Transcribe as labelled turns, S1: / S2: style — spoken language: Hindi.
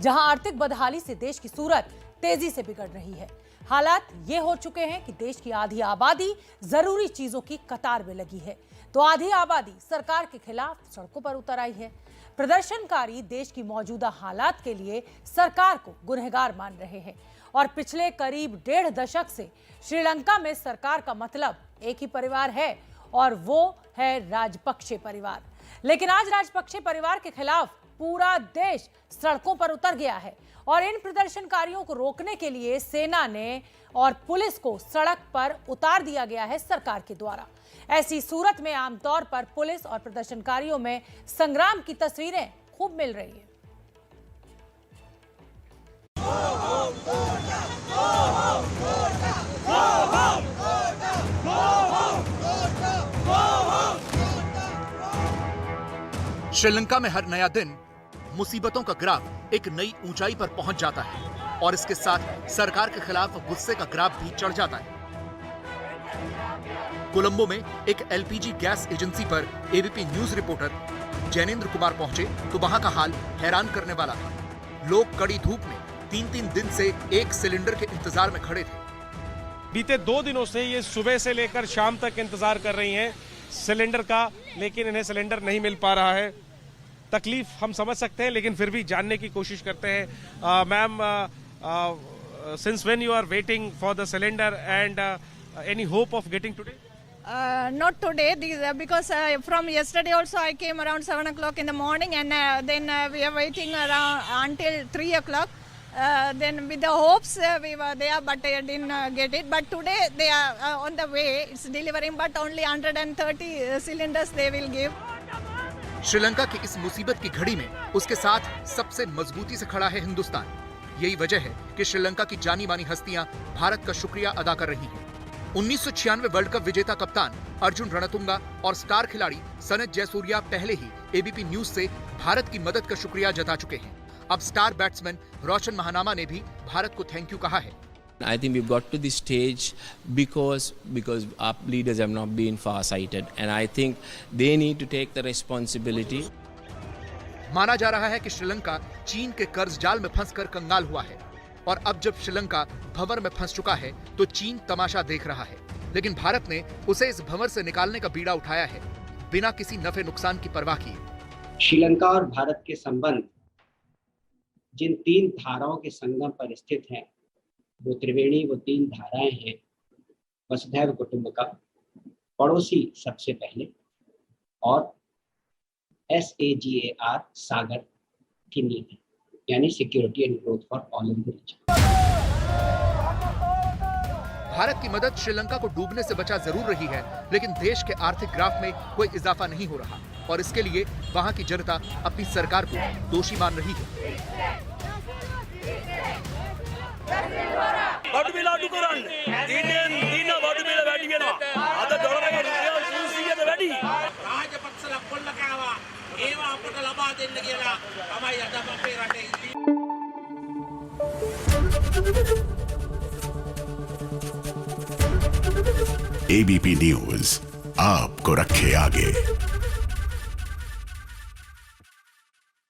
S1: जहां आर्थिक बदहाली से देश की सूरत तेजी से बिगड़ रही है। हालात ये हो चुके हैं कि देश की आधी आबादी जरूरी चीजों की कतार में लगी है, तो आधी आबादी सरकार के खिलाफ सड़कों पर उतर आई है। प्रदर्शनकारी देश की मौजूदा हालात के लिए सरकार को गुनहगार मान रहे हैं और पिछले करीब 1.5 दशक से श्रीलंका में सरकार का मतलब एक ही परिवार है और वो है राजपक्षे परिवार। लेकिन आज राजपक्षे परिवार के खिलाफ पूरा देश सड़कों पर उतर गया है और इन प्रदर्शनकारियों को रोकने के लिए सेना ने और पुलिस को सड़क पर उतार दिया गया है सरकार के द्वारा। ऐसी सूरत में आमतौर पर पुलिस और प्रदर्शनकारियों में संग्राम की तस्वीरें खूब मिल रही है।
S2: श्रीलंका में हर नया दिन मुसीबतों का ग्राफ एक नई ऊंचाई पर पहुंच जाता है और इसके साथ सरकार के खिलाफ गुस्से का ग्राफ भी चढ़ जाता है। कोलंबो में एक एलपीजी गैस एजेंसी पर ABP news reporter Jainendra Kumar पहुंचे तो वहां का हाल हैरान करने वाला था। लोग कड़ी धूप में 3-3 दिन से एक सिलेंडर के इंतजार में खड़े थे।
S3: बीते 2 दिनों से ये सुबह से लेकर शाम तक इंतजार कर रही हैं सिलेंडर का, लेकिन इन्हें सिलेंडर नहीं मिल पा रहा है। तकलीफ हम समझ सकते हैं, लेकिन फिर भी जानने की कोशिश करते हैं। Ma'am, since when you are waiting for the cylinder and any hope of getting today?
S4: Not today, because from yesterday also I came around 7 o'clock in the morning, and then we are waiting around until 3 o'clock. Then with the hopes we were there, but I didn't get it. But today they are on the way. It's delivering, but only 130 cylinders they will give.
S2: Sri Lanka की इस मुसीबत की घड़ी में उसके साथ सबसे मजबूती से खड़ा है हिंदुस्तान। यही वजह है कि श्रीलंका की जानी मानी हस्तियां भारत का शुक्रिया अदा कर रही हैं। 1996 वर्ल्ड कप विजेता कप्तान अर्जुन रणतुंगा और स्टार खिलाड़ी सनत जयसूर्या पहले ही एबीपी न्यूज से भारत की मदद का शुक्रिया जता चुके हैं। अब स्टार बैट्समैन रोशन महानामा ने भी भारत को थैंक यू कहा है।
S5: I think we've got to this stage because our leaders have not been far-sighted, and I think they need to take the responsibility.
S2: माना जा रहा है कि श्रीलंका चीन के कर्ज जाल में फंसकर कंगाल हुआ है और अब जब श्रीलंका भंवर में फंस चुका है तो चीन तमाशा देख रहा है। लेकिन भारत ने उसे इस भंवर से निकालने का बीड़ा उठाया है बिना किसी नफे नुकसान की परवाह किए।
S6: श्रीलंका और भारत के संबंध जिन 3 धाराओं के संगम पर स्थित हैं, वो त्रिवेणी, वो 3 धाराएं हैं। वसुधैव कुटुंबकम, पड़ोसी सबसे पहले, और SAGAR, सागर की नीति, यानी security and growth for all in the region.
S2: Bharat की मदद श्रीलंका को डूबने से बचा जरूर रही है, लेकिन देश के आर्थिक ग्राफ में कोई इजाफा नहीं हो रहा और इसके लिए वहां की जनता अपनी सरकार को दोषी मान रही है।
S7: एबीपी न्यूज आपको रखे आगे।